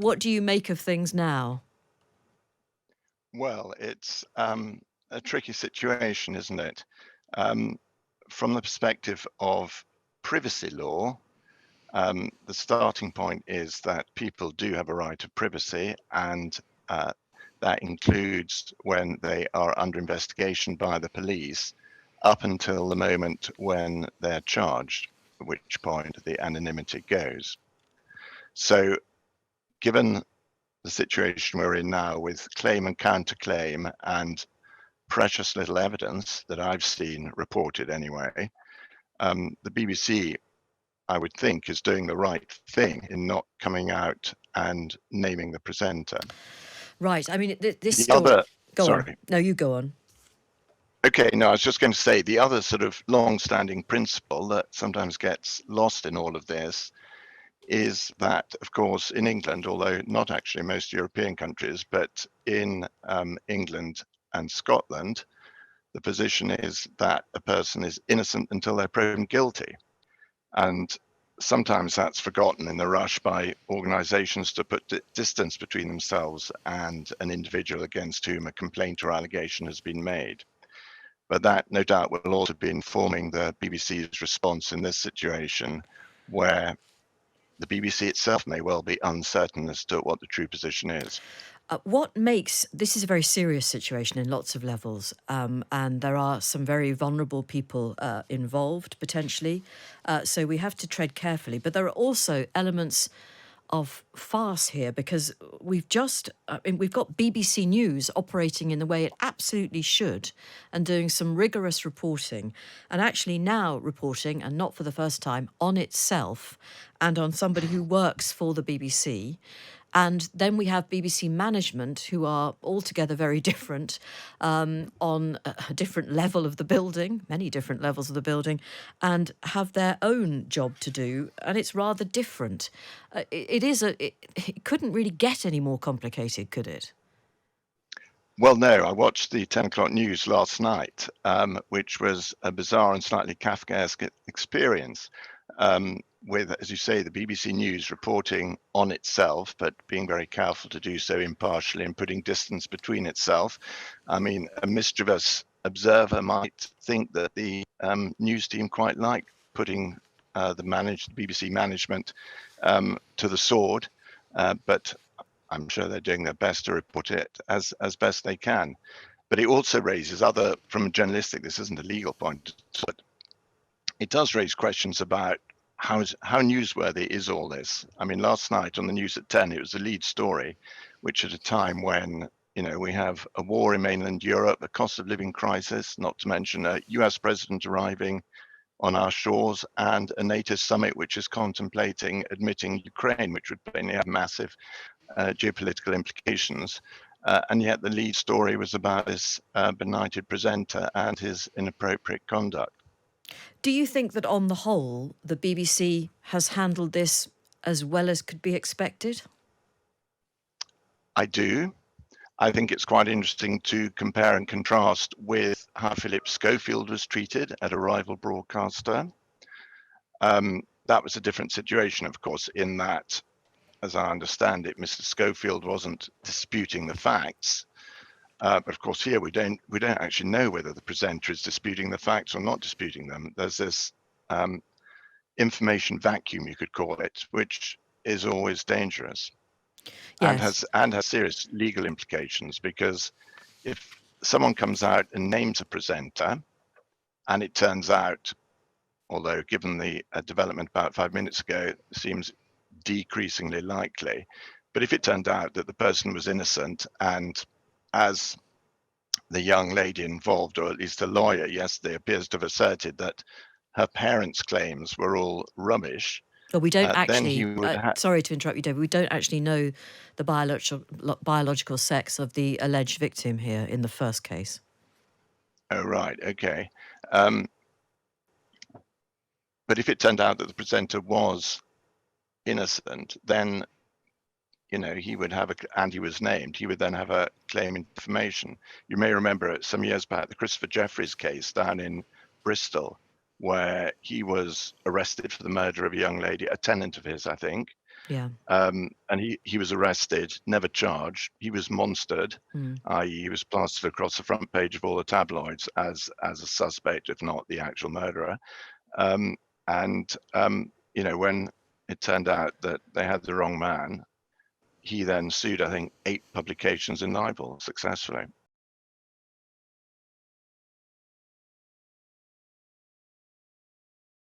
what do you make of things now? Well, it's a tricky situation, isn't it? Um, from the perspective of privacy law, the starting point is that people do have a right of privacy, and that includes when they are under investigation by the police up until the moment when they're charged, at which point the anonymity goes. So, given the situation we're in now with claim and counterclaim and precious little evidence that I've seen reported anyway, the BBC, I would think, is doing the right thing in not coming out and naming the presenter. Right. I mean, this The story. other, Go on. sorry. No, you go on. Okay, no, I was just going to say the other sort of long-standing principle that sometimes gets lost in all of this is that, of course, in England, although not actually in most European countries, but in England and Scotland, the position is that a person is innocent until they're proven guilty. And sometimes that's forgotten in the rush by organizations to put distance between themselves and an individual against whom a complaint or allegation has been made. But that, no doubt, will also be informing the BBC's response in this situation, where the BBC itself may well be uncertain as to what the true position is. What makes this is a very serious situation in lots of levels, and there are some very vulnerable people involved potentially. So we have to tread carefully. But there are also elements of farce here because we've got BBC News operating in the way it absolutely should and doing some rigorous reporting, and actually now reporting, and not for the first time, on itself and on somebody who works for the BBC. And then we have BBC management, who are altogether very different, on a different level of the building, many different levels of the building, and have their own job to do. And it's rather different. It couldn't really get any more complicated, could it? Well, no, I watched the 10 o'clock news last night, which was a bizarre and slightly Kafkaesque experience. With, as you say, the BBC News reporting on itself, but being very careful to do so impartially and putting distance between itself. I mean, a mischievous observer might think that the news team quite like putting the BBC management to the sword, but I'm sure they're doing their best to report it as best they can. But it also raises other, from a journalistic, this isn't a legal point, but it does raise questions about how newsworthy is all this. I mean, last night on the news at 10, it was a lead story, which at a time when we have a war in mainland Europe, a cost of living crisis, not to mention a US president arriving on our shores, and a NATO summit which is contemplating admitting Ukraine, which would plainly have massive geopolitical implications. And yet the lead story was about this benighted presenter and his inappropriate conduct. Do you think that on the whole, the BBC has handled this as well as could be expected? I do. I think it's quite interesting to compare and contrast with how Philip Schofield was treated at a rival broadcaster. That was a different situation, of course, in that, as I understand it, Mr. Schofield wasn't disputing the facts. But of course, here we don't actually know whether the presenter is disputing the facts or not disputing them. There's this information vacuum, you could call it, which is always dangerous and Yes. has serious legal implications, because if someone comes out and names a presenter and it turns out, although given the development about 5 minutes ago, seems decreasingly likely, but if it turned out that the person was innocent, and as the young lady involved, or at least a lawyer yesterday, appears to have asserted that her parents' claims were all rubbish, Well, we don't then he actually, would have. sorry to interrupt you, David, we don't actually know the biological sex of the alleged victim here in the first case. Oh, right, okay. Um, but if it turned out that the presenter was innocent, then he would have and he was named, he would then have a claim in defamation. You may remember some years back the Christopher Jeffries case down in Bristol, where he was arrested for the murder of a young lady, a tenant of his, I think. Yeah. And he was arrested, never charged. He was monstered, Mm. i.e., he was plastered across the front page of all the tabloids as a suspect, if not the actual murderer. Um, and when it turned out that they had the wrong man, he then sued, I think, 8 publications in libel successfully.